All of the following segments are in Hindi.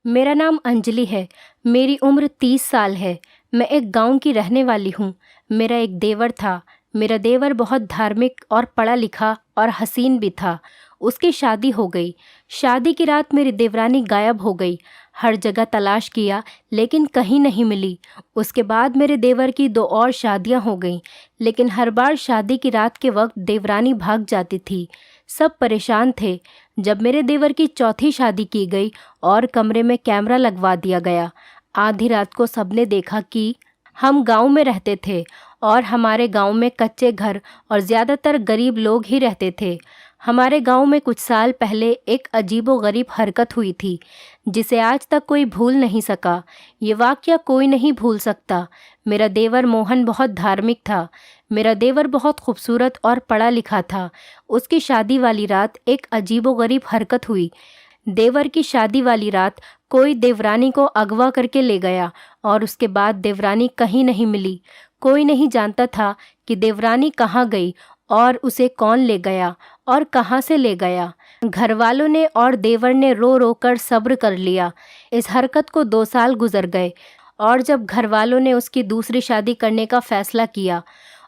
मेरा नाम अंजलि है। मेरी उम्र 30 साल है। मैं एक गांव की रहने वाली हूँ। मेरा एक देवर था। मेरा देवर बहुत धार्मिक और पढ़ा लिखा और हसीन भी था। उसकी शादी हो गई। शादी की रात मेरी देवरानी गायब हो गई। हर जगह तलाश किया लेकिन कहीं नहीं मिली। उसके बाद मेरे देवर की 2 और शादियां हो गईं, लेकिन हर बार शादी की रात के वक्त देवरानी भाग जाती थी। सब परेशान थे। जब मेरे देवर की चौथी शादी की गई और कमरे में कैमरा लगवा दिया गया, आधी रात को सबने देखा कि हम गांव में रहते थे और हमारे गांव में कच्चे घर और ज़्यादातर गरीब लोग ही रहते थे। हमारे गांव में कुछ साल पहले एक अजीबोगरीब हरकत हुई थी जिसे आज तक कोई भूल नहीं सका। ये वाकया कोई नहीं भूल सकता। मेरा देवर मोहन बहुत धार्मिक था। मेरा देवर बहुत खूबसूरत और पढ़ा लिखा था। उसकी शादी वाली रात एक अजीबोगरीब हरकत हुई। देवर की शादी वाली रात कोई देवरानी को अगवा करके ले गया और उसके बाद देवरानी कहीं नहीं मिली। कोई नहीं जानता था कि देवरानी कहाँ गई और उसे कौन ले गया और कहाँ से ले गया। घर वालों ने और देवर ने रो रो कर सब्र कर लिया। इस हरकत को 2 साल गुजर गए और जब घर वालों ने उसकी दूसरी शादी करने का फैसला किया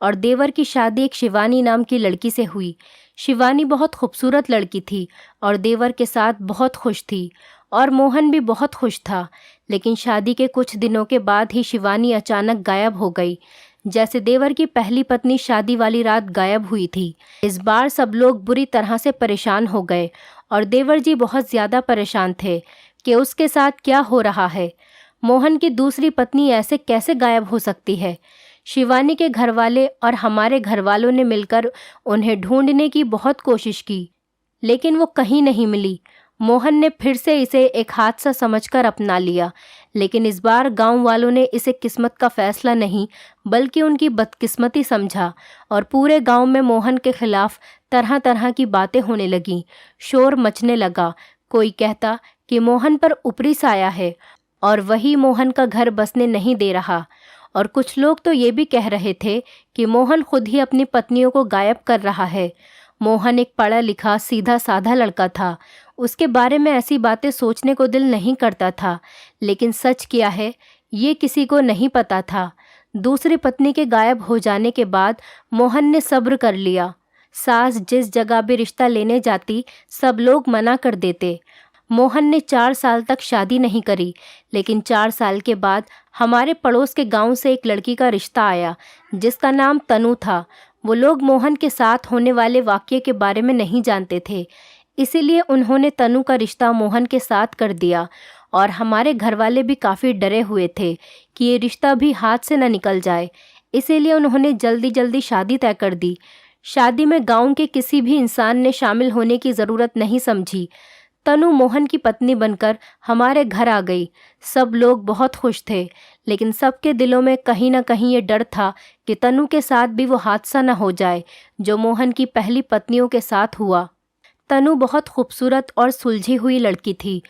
और देवर की शादी एक शिवानी नाम की लड़की से हुई। शिवानी बहुत खूबसूरत लड़की थी और देवर के साथ बहुत खुश थी और मोहन भी बहुत खुश था। लेकिन शादी के कुछ दिनों के बाद ही शिवानी अचानक गायब हो गई, जैसे देवर की पहली पत्नी शादी वाली रात गायब हुई थी। इस बार सब लोग बुरी तरह से परेशान हो गए और देवर जी बहुत ज़्यादा परेशान थे कि उसके साथ क्या हो रहा है। मोहन की दूसरी पत्नी ऐसे कैसे गायब हो सकती है। शिवानी के घरवाले और हमारे घरवालों ने मिलकर उन्हें ढूंढने की बहुत कोशिश की, लेकिन वो कहीं नहीं मिली। मोहन ने फिर से इसे एक हादसा समझकर अपना लिया, लेकिन इस बार गांव वालों ने इसे किस्मत का फैसला नहीं बल्कि उनकी बदकिस्मती समझा और पूरे गांव में मोहन के खिलाफ तरह तरह की बातें होने लगीं। शोर मचने लगा। कोई कहता कि मोहन पर ऊपरी साया है और वही मोहन का घर बसने नहीं दे रहा, और कुछ लोग तो ये भी कह रहे थे कि मोहन खुद ही अपनी पत्नियों को गायब कर रहा है। मोहन एक पढ़ा लिखा सीधा साधा लड़का था। उसके बारे में ऐसी बातें सोचने को दिल नहीं करता था, लेकिन सच क्या है ये किसी को नहीं पता था। दूसरी पत्नी के गायब हो जाने के बाद मोहन ने सब्र कर लिया। सास जिस जगह भी रिश्ता लेने जाती सब लोग मना कर देते। मोहन ने 4 साल तक शादी नहीं करी, लेकिन 4 साल के बाद हमारे पड़ोस के गांव से एक लड़की का रिश्ता आया जिसका नाम तनु था। वो लोग मोहन के साथ होने वाले वाक़ये के बारे में नहीं जानते थे, इसीलिए उन्होंने तनु का रिश्ता मोहन के साथ कर दिया और हमारे घरवाले भी काफ़ी डरे हुए थे कि ये रिश्ता भी हाथ से न निकल जाए, इसीलिए उन्होंने जल्दी जल्दी शादी तय कर दी। शादी में गांव के किसी भी इंसान ने शामिल होने की ज़रूरत नहीं समझी। तनु मोहन की पत्नी बनकर हमारे घर आ गई। सब लोग बहुत खुश थे, लेकिन सबके दिलों में कहीं ना कहीं ये डर था कि तनु के साथ भी वो हादसा न हो जाए जो मोहन की पहली पत्नियों के साथ हुआ। तनु बहुत खूबसूरत और सुलझी हुई लड़की थी।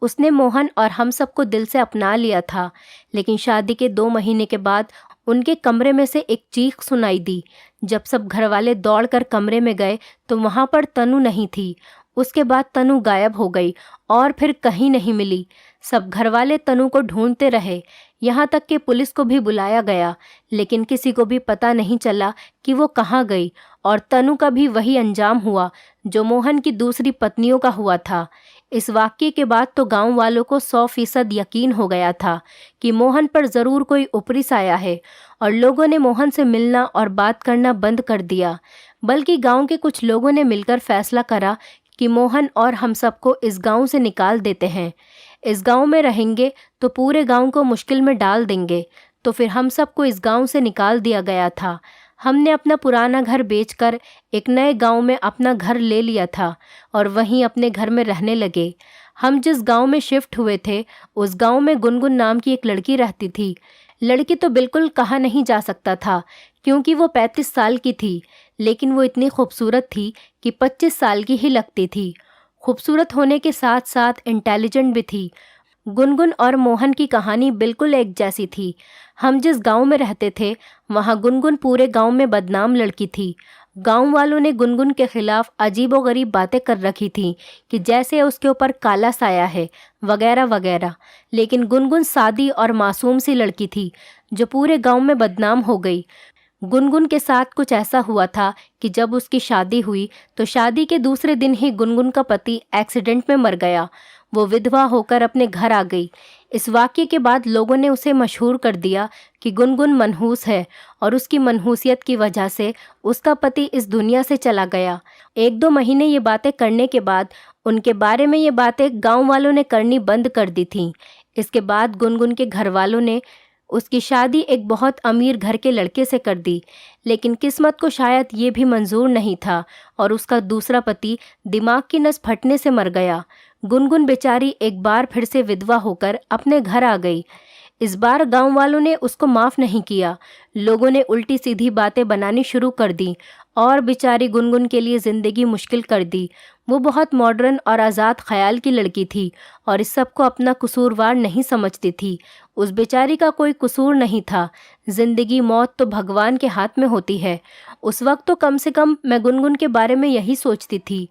उसने मोहन और हम सबको दिल से अपना लिया था, लेकिन शादी के 2 महीने के बाद उनके कमरे में से एक चीख सुनाई दी। जब सब घरवाले दौड़कर कमरे में गए तो वहाँ पर तनु नहीं थी। उसके बाद तनु गायब हो गई और फिर कहीं नहीं मिली। सब घरवाले तनु को ढूंढते रहे, यहाँ तक कि पुलिस को भी बुलाया गया, लेकिन किसी को भी पता नहीं चला कि वो कहाँ गई। और तनु का भी वही अंजाम हुआ जो मोहन की दूसरी पत्नियों का हुआ था। इस वाक़ये के बाद तो गांव वालों को 100% यकीन हो गया था कि मोहन पर ज़रूर कोई ऊपरी साया है, और लोगों ने मोहन से मिलना और बात करना बंद कर दिया। बल्कि गांव के कुछ लोगों ने मिलकर फैसला करा कि मोहन और हम सबको इस गांव से निकाल देते हैं। इस गांव में रहेंगे तो पूरे गांव को मुश्किल में डाल देंगे। तो फिर हम सबको इस गांव से निकाल दिया गया था। हमने अपना पुराना घर बेचकर एक नए गांव में अपना घर ले लिया था और वहीं अपने घर में रहने लगे। हम जिस गांव में शिफ्ट हुए थे उस गांव में गुनगुन नाम की एक लड़की रहती थी। लड़की तो बिल्कुल कहा नहीं जा सकता था क्योंकि वो 35 साल की थी, लेकिन वो इतनी खूबसूरत थी कि 25 साल की ही लगती थी। खूबसूरत होने के साथ साथ इंटेलिजेंट भी थी। गुनगुन और मोहन की कहानी बिल्कुल एक जैसी थी। हम जिस गांव में रहते थे वहां गुनगुन पूरे गांव में बदनाम लड़की थी। गांव वालों ने गुनगुन के खिलाफ अजीबोगरीब बातें कर रखी थीं कि जैसे उसके ऊपर काला साया है, वगैरह वगैरह। लेकिन गुनगुन सादी और मासूम सी लड़की थी जो पूरे गांव में बदनाम हो गई। गुनगुन के साथ कुछ ऐसा हुआ था कि जब उसकी शादी हुई तो शादी के दूसरे दिन ही गुनगुन का पति एक्सीडेंट में मर गया। वो विधवा होकर अपने घर आ गई। इस वाक़ये के बाद लोगों ने उसे मशहूर कर दिया कि गुनगुन मनहूस है और उसकी मनहूसियत की वजह से उसका पति इस दुनिया से चला गया। 1-2 महीने ये बातें करने के बाद उनके बारे में ये बातें गांव वालों ने करनी बंद कर दी थीं। इसके बाद गुनगुन के घर वालों ने उसकी शादी एक बहुत अमीर घर के लड़के से कर दी। लेकिन किस्मत को शायद ये भी मंजूर नहीं था और उसका दूसरा पति दिमाग की नस फटने से मर गया। गुनगुन बेचारी एक बार फिर से विधवा होकर अपने घर आ गई। इस बार गांव वालों ने उसको माफ़ नहीं किया। लोगों ने उल्टी सीधी बातें बनानी शुरू कर दी और बेचारी गुनगुन के लिए ज़िंदगी मुश्किल कर दी। वो बहुत मॉडर्न और आज़ाद ख्याल की लड़की थी और इस सब को अपना कसूरवार नहीं समझती थी। उस बेचारी का कोई कसूर नहीं था। ज़िंदगी मौत तो भगवान के हाथ में होती है। उस वक्त तो कम से कम मैं गुनगुन के बारे में यही सोचती थी।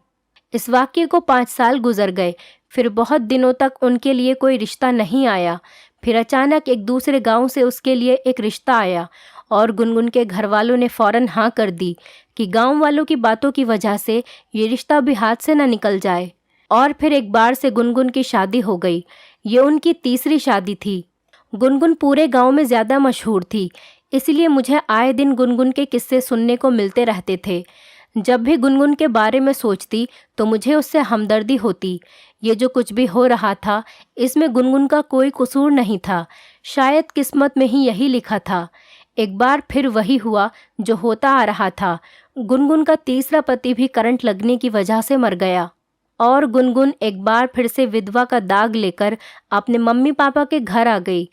इस वाक़ये को 5 साल गुजर गए। फिर बहुत दिनों तक उनके लिए कोई रिश्ता नहीं आया। फिर अचानक एक दूसरे गांव से उसके लिए एक रिश्ता आया और गुनगुन के घर वालों ने फ़ौरन हाँ कर दी कि गांव वालों की बातों की वजह से ये रिश्ता भी हाथ से न निकल जाए। और फिर एक बार से गुनगुन की शादी हो गई। ये उनकी तीसरी शादी थी। गुनगुन पूरे गांव में ज़्यादा मशहूर थी, इसलिए मुझे आए दिन गुनगुन के किस्से सुनने को मिलते रहते थे। जब भी गुनगुन के बारे में सोचती तो मुझे उससे हमदर्दी होती। ये जो कुछ भी हो रहा था इसमें गुनगुन का कोई कसूर नहीं था। शायद किस्मत में ही यही लिखा था। एक बार फिर वही हुआ जो होता आ रहा था। गुनगुन का तीसरा पति भी करंट लगने की वजह से मर गया और गुनगुन एक बार फिर से विधवा का दाग लेकर अपने मम्मी पापा के घर आ गई।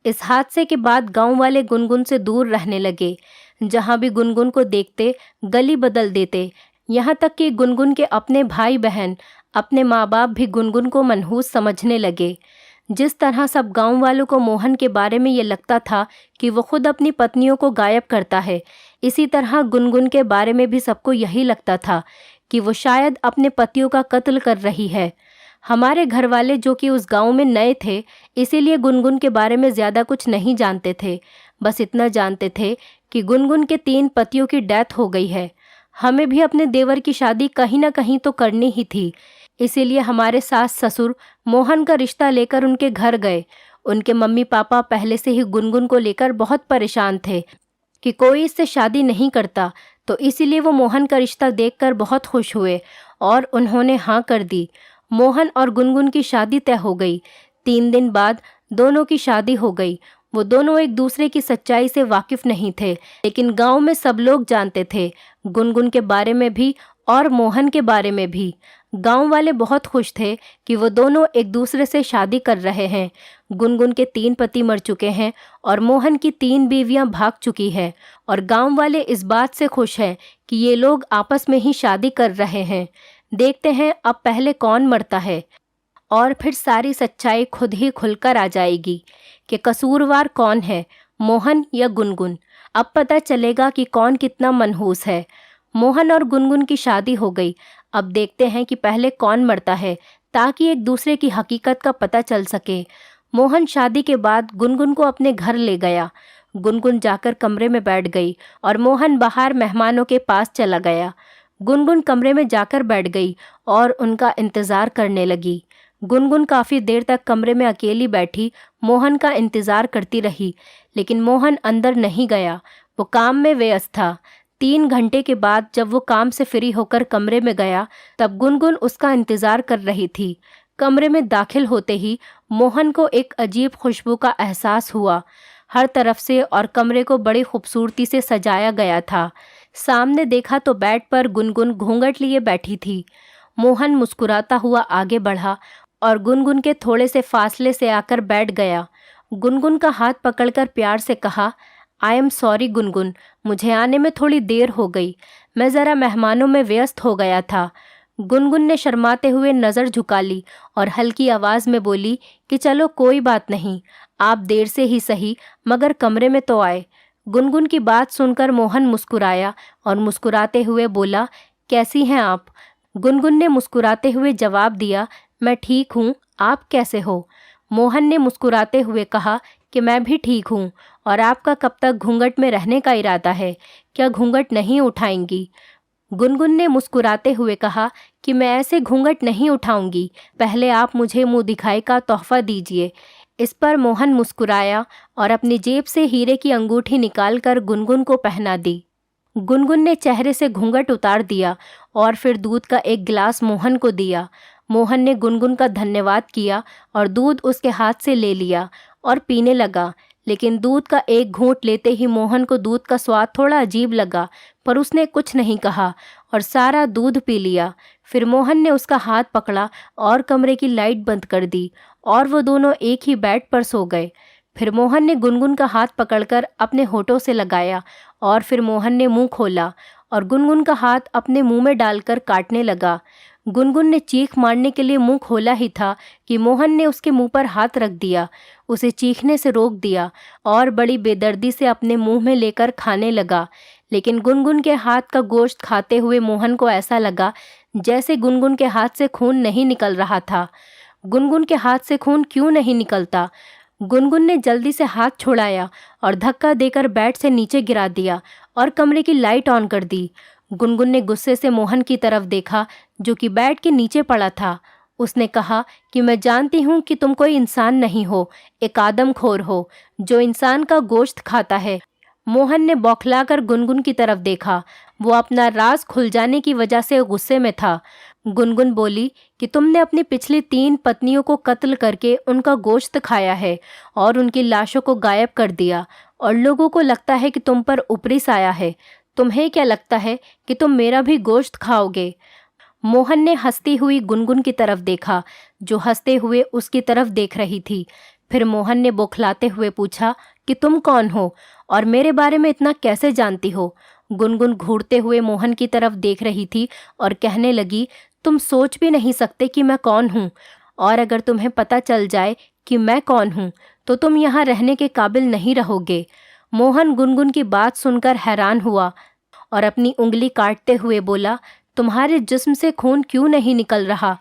इस हादसे के बाद गांव वाले गुनगुन से दूर रहने लगे। जहां भी गुनगुन को देखते गली बदल देते। यहाँ तक कि गुनगुन के अपने भाई बहन, अपने माँ बाप भी गुनगुन को मनहूस समझने लगे। जिस तरह सब गांव वालों को मोहन के बारे में ये लगता था कि वो खुद अपनी पत्नियों को गायब करता है, इसी तरह गुनगुन के बारे में भी सबको यही लगता था कि वो शायद अपने पतियों का कत्ल कर रही है। हमारे घर वाले जो कि उस गांव में नए थे, इसीलिए गुनगुन के बारे में ज़्यादा कुछ नहीं जानते थे। बस इतना जानते थे कि गुनगुन के 3 पतियों की डेथ हो गई है। हमें भी अपने देवर की शादी कहीं ना कहीं तो करनी ही थी। इसीलिए हमारे सास ससुर मोहन का रिश्ता लेकर उनके घर गए। उनके मम्मी पापा पहले से ही गुनगुन को लेकर बहुत परेशान थे कि कोई इससे शादी नहीं करता, तो इसीलिए वो मोहन का रिश्ता देखकर बहुत खुश हुए और उन्होंने हाँ कर दी। मोहन और गुनगुन की शादी तय हो गई। 3 दिन बाद दोनों की शादी हो गई। वो दोनों एक दूसरे की सच्चाई से वाकिफ नहीं थे, लेकिन गांव में सब लोग जानते थे, गुनगुन के बारे में भी और मोहन के बारे में भी। गांव वाले बहुत खुश थे कि वो दोनों एक दूसरे से शादी कर रहे हैं। गुनगुन के 3 पति मर चुके हैं और मोहन की 3 बीवियां भाग चुकी हैं और गांव वाले इस बात से खुश हैं कि ये लोग आपस में ही शादी कर रहे हैं। देखते हैं अब पहले कौन मरता है और फिर सारी सच्चाई खुद ही खुलकर आ जाएगी कि कसूरवार कौन है, मोहन या गुनगुन। अब पता चलेगा कि कौन कितना मनहूस है। मोहन और गुनगुन की शादी हो गई। अब देखते हैं कि पहले कौन मरता है, ताकि एक दूसरे की हकीकत का पता चल सके। मोहन शादी के बाद गुनगुन को अपने घर ले गया। गुनगुन जाकर कमरे में बैठ गई और मोहन बाहर मेहमानों के पास चला गया। गुनगुन कमरे में जाकर बैठ गई और उनका इंतज़ार करने लगी। गुनगुन काफ़ी देर तक कमरे में अकेली बैठी मोहन का इंतज़ार करती रही, लेकिन मोहन अंदर नहीं गया। वो काम में व्यस्त था। 3 घंटे के बाद जब वो काम से फ्री होकर कमरे में गया, तब गुनगुन उसका इंतज़ार कर रही थी। कमरे में दाखिल होते ही मोहन को एक अजीब खुशबू का एहसास हुआ। हर तरफ से और कमरे को बड़ी खूबसूरती से सजाया गया था। सामने देखा तो बेड पर गुनगुन घूंघट लिए बैठी थी। मोहन मुस्कुराता हुआ आगे बढ़ा और गुनगुन के थोड़े से फासले से आकर बैठ गया। गुनगुन का हाथ पकड़कर प्यार से कहा, आई एम सॉरी गुनगुन, मुझे आने में थोड़ी देर हो गई। मैं ज़रा मेहमानों में व्यस्त हो गया था। गुनगुन ने शर्माते हुए नज़र झुका ली और हल्की आवाज़ में बोली कि चलो कोई बात नहीं, आप देर से ही सही, मगर कमरे में तो आए। गुनगुन की बात सुनकर मोहन मुस्कुराया और मुस्कुराते हुए बोला, कैसी हैं आप? गुनगुन ने मुस्कुराते हुए जवाब दिया, मैं ठीक हूँ, आप कैसे हो? मोहन ने मुस्कुराते हुए कहा कि मैं भी ठीक हूँ। और आपका कब तक घूंघट में रहने का इरादा है? क्या घूंघट नहीं उठाएंगी? गुनगुन ने मुस्कुराते हुए कहा कि मैं ऐसे घूंघट नहीं उठाऊंगी, पहले आप मुझे मुंह दिखाई का तोहफा दीजिए। इस पर मोहन मुस्कुराया और अपनी जेब से हीरे की अंगूठी निकालकर गुनगुन को पहना दी। गुनगुन ने चेहरे से घूंघट उतार दिया और फिर दूध का एक गिलास मोहन को दिया। मोहन ने गुनगुन का धन्यवाद किया और दूध उसके हाथ से ले लिया और पीने लगा। लेकिन दूध का एक घूंट लेते ही मोहन को दूध का स्वाद थोड़ा अजीब लगा, पर उसने कुछ नहीं कहा और सारा दूध पी लिया। फिर मोहन ने उसका हाथ पकड़ा और कमरे की लाइट बंद कर दी और वो दोनों एक ही बेड पर सो गए। फिर मोहन ने गुनगुन का हाथ पकड़कर अपने होठों से लगाया और फिर मोहन ने मुंह खोला और गुनगुन का हाथ अपने मुंह में डालकर काटने लगा। गुनगुन ने चीख मारने के लिए मुंह खोला ही था कि मोहन ने उसके मुंह पर हाथ रख दिया, उसे चीखने से रोक दिया और बड़ी बेदर्दी से अपने मुंह में लेकर खाने लगा। लेकिन गुनगुन के हाथ का गोश्त खाते हुए मोहन को ऐसा लगा जैसे गुनगुन के हाथ से खून नहीं निकल रहा था। गुनगुन के हाथ से खून क्यों नहीं निकलता? गुनगुन ने जल्दी से हाथ छुड़ाया और धक्का देकर बेड से नीचे गिरा दिया और कमरे की लाइट ऑन कर दी। गुनगुन ने गुस्से से मोहन की तरफ देखा जो कि बेड के नीचे पड़ा था। उसने कहा कि मैं जानती हूँ कि तुम कोई इंसान नहीं हो, एक आदमखोर हो जो इंसान का गोश्त खाता है। मोहन ने बौखलाकर गुनगुन की तरफ देखा। वो अपना राज खुल जाने की वजह से गुस्से में था। गुनगुन बोली कि तुमने अपनी पिछली 3 पत्नियों को कत्ल करके उनका गोश्त खाया है और उनकी लाशों को गायब कर दिया और लोगों को लगता है कि तुम पर ऊपरी साया है। तुम्हें क्या लगता है कि तुम मेरा भी गोश्त खाओगे? मोहन ने हंसती हुई गुनगुन की तरफ देखा जो हंसते हुए उसकी तरफ देख रही थी। फिर मोहन ने बौखलाते हुए पूछा कि तुम कौन हो और मेरे बारे में इतना कैसे जानती हो? गुनगुन घूरते हुए मोहन की तरफ देख रही थी और कहने लगी, तुम सोच भी नहीं सकते कि मैं कौन हूँ, और अगर तुम्हें पता चल जाए कि मैं कौन हूँ तो तुम यहाँ रहने के काबिल नहीं रहोगे। मोहन गुनगुन की बात सुनकर हैरान हुआ और अपनी उंगली काटते हुए बोला, तुम्हारे जिस्म से खून क्यों नहीं निकल रहा?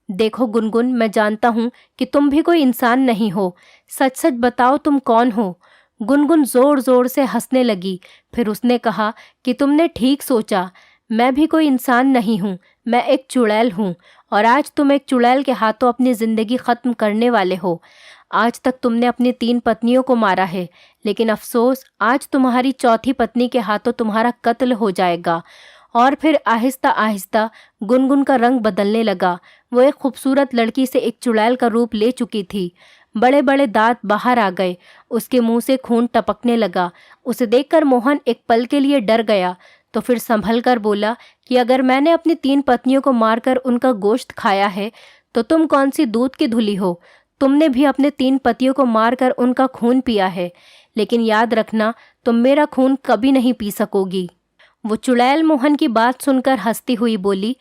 देखो गुनगुन, मैं जानता हूँ कि तुम भी कोई इंसान नहीं हो। सच सच बताओ तुम कौन हो? गुनगुन जोर जोर से हंसने लगी। फिर उसने कहा कि तुमने ठीक सोचा, मैं भी कोई इंसान नहीं हूँ, मैं एक चुड़ैल हूँ और आज तुम एक चुड़ैल के हाथों अपनी ज़िंदगी ख़त्म करने वाले हो। आज तक तुमने अपनी 3 पत्नियों को मारा है, लेकिन अफसोस आज तुम्हारी चौथी पत्नी के हाथों तुम्हारा कत्ल हो जाएगा। और फिर आहिस्ता आहिस्ता गुनगुन का रंग बदलने लगा। वो एक खूबसूरत लड़की से एक चुड़ैल का रूप ले चुकी थी। बड़े बड़े दांत बाहर आ गए, उसके मुंह से खून टपकने लगा। उसे देखकर मोहन एक पल के लिए डर गया, तो फिर संभल कर बोला कि अगर मैंने अपनी 3 पत्नियों को मारकर उनका गोश्त खाया है तो तुम कौन सी दूध की धुली हो? तुमने भी अपने 3 पतियों को मारकर उनका खून पिया है, लेकिन याद रखना तुम मेरा खून कभी नहीं पी सकोगी। वो चुड़ैल मोहन की बात सुनकर हंसती हुई बोली,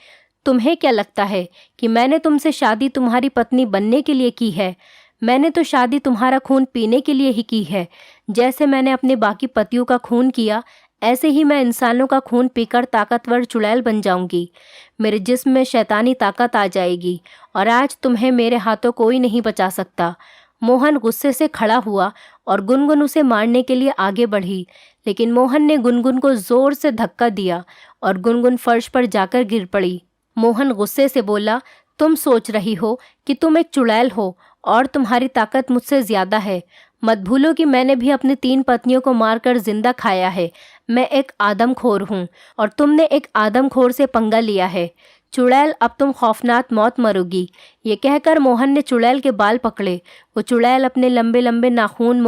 तुम्हें क्या लगता है कि मैंने तुमसे शादी तुम्हारी पत्नी बनने के लिए की है? मैंने तो शादी तुम्हारा खून पीने के लिए ही की है। जैसे मैंने अपने बाकी पतियों का खून किया, ऐसे ही मैं इंसानों का खून पीकर ताकतवर चुड़ैल बन जाऊंगी। मेरे जिस्म में शैतानी ताकत आ जाएगी और आज तुम्हें मेरे हाथों कोई नहीं बचा सकता। मोहन गुस्से से खड़ा हुआ और गुनगुन उसे मारने के लिए आगे बढ़ी, लेकिन मोहन ने गुनगुन को जोर से धक्का दिया और गुनगुन फर्श पर जाकर गिर पड़ी। मोहन गुस्से से बोला, तुम सोच रही हो कि तुम एक चुड़ैल हो और तुम्हारी ताकत मुझसे ज्यादा है। मत भूलो कि मैंने भी अपनी 3 पत्नियों को मारकर जिंदा खाया है। मैं एक आदमखोर हूँ और तुमने एक आदमखोर से पंगा लिया है। चुड़ैल, अब तुम खौफनाक मौत मरोगी। ये कहकर मोहन ने चुड़ैल के बाल पकड़े। वो चुड़ैल अपने लंबे लंबे नाखून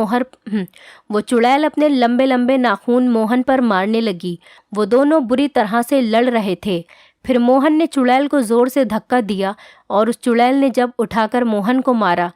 मोहन पर मारने लगी। वो दोनों बुरी तरह से लड़ रहे थे। फिर मोहन ने चुड़ैल को जोर से धक्का दिया और उस चुड़ैल ने जब उठाकर मोहन को मारा,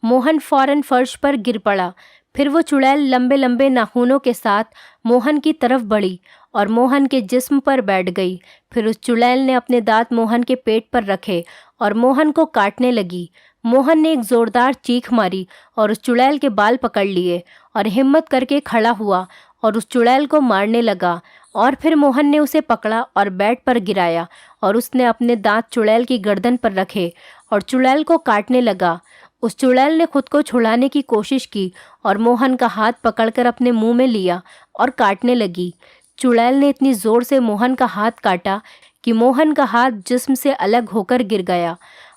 मोहन फौरन फर्श पर गिर पड़ा। फिर वो चुड़ैल लंबे लंबे नाखूनों के साथ मोहन की तरफ बढ़ी और मोहन के जिस्म पर बैठ गई। फिर उस चुड़ैल ने अपने दांत मोहन के पेट पर रखे और मोहन को काटने लगी। मोहन ने एक जोरदार चीख मारी और उस चुड़ैल के बाल पकड़ लिए और हिम्मत करके खड़ा हुआ और उस चुड़ैल को मारने लगा। और फिर मोहन ने उसे पकड़ा और बेड पर गिराया और उसने अपने दांत चुड़ैल की गर्दन पर रखे और चुड़ैल को काटने लगा। उस चुड़ैल ने खुद को छुड़ाने की कोशिश की और मोहन का हाथ पकड़कर अपने मुंह में लिया और काटने लगी। चुड़ैल ने इतनी जोर से मोहन का हाथ काटा कि मोहन का हाथ जिस्म से अलग होकर गिर गया।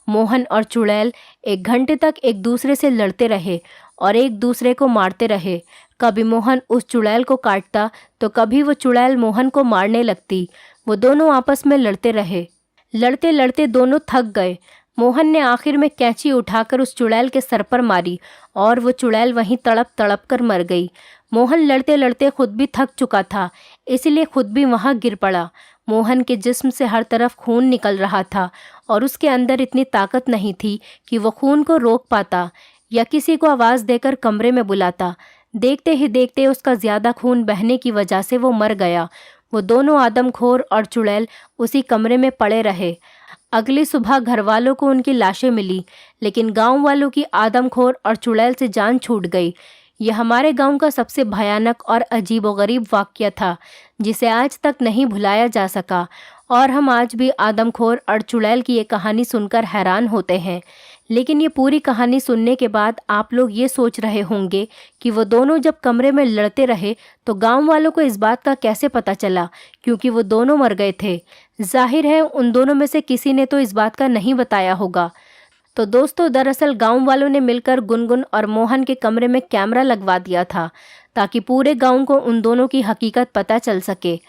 मोहन और चुड़ैल 1 घंटे तक एक दूसरे से लड़ते रहे और एक दूसरे को मारते रहे। कभी मोहन उस चुड़ैल को काटता तो कभी वो चुड़ैल मोहन को मारने लगती। वो दोनों आपस में लड़ते रहे। लड़ते लड़ते दोनों थक गए। मोहन ने आखिर में कैंची उठाकर उस चुड़ैल के सर पर मारी और वो चुड़ैल वहीं तड़प तड़प कर मर गई। मोहन लड़ते लड़ते खुद भी थक चुका था, इसलिए खुद भी वहां गिर पड़ा। मोहन के जिस्म से हर तरफ खून निकल रहा था और उसके अंदर इतनी ताकत नहीं थी कि वो खून को रोक पाता या किसी को आवाज़ देकर कमरे में बुलाता। देखते ही देखते उसका ज़्यादा खून बहने की वजह से वो मर गया। वो दोनों आदमखोर और चुड़ैल उसी कमरे में पड़े रहे। अगली सुबह घर वालों को उनकी लाशें मिली, लेकिन गांव वालों की आदमखोर और चुड़ैल से जान छूट गई। यह हमारे गांव का सबसे भयानक और अजीबोगरीब वाक़या था, जिसे आज तक नहीं भुलाया जा सका। और हम आज भी आदमखोर और चुड़ैल की ये कहानी सुनकर हैरान होते हैं। लेकिन ये पूरी कहानी सुनने के बाद आप लोग ये सोच रहे होंगे कि वो दोनों जब कमरे में लड़ते रहे तो गांव वालों को इस बात का कैसे पता चला, क्योंकि वो दोनों मर गए थे। जाहिर है उन दोनों में से किसी ने तो इस बात का नहीं बताया होगा। तो दोस्तों, दरअसल गांव वालों ने मिलकर गुनगुन और मोहन के कमरे में कैमरा लगवा दिया था, ताकि पूरे गांव को उन दोनों की हकीकत पता चल सके।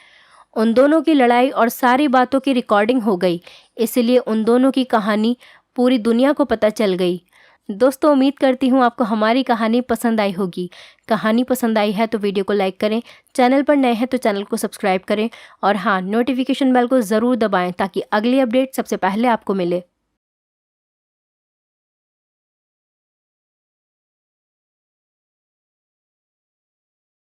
उन दोनों की लड़ाई और सारी बातों की रिकॉर्डिंग हो गई, इसलिए उन दोनों की कहानी पूरी दुनिया को पता चल गई। दोस्तों, उम्मीद करती हूँ आपको हमारी कहानी पसंद आई होगी। कहानी पसंद आई है तो वीडियो को लाइक करें, चैनल पर नए हैं तो चैनल को सब्सक्राइब करें और हाँ, नोटिफिकेशन बेल को ज़रूर दबाएं ताकि अगली अपडेट सबसे पहले आपको मिले।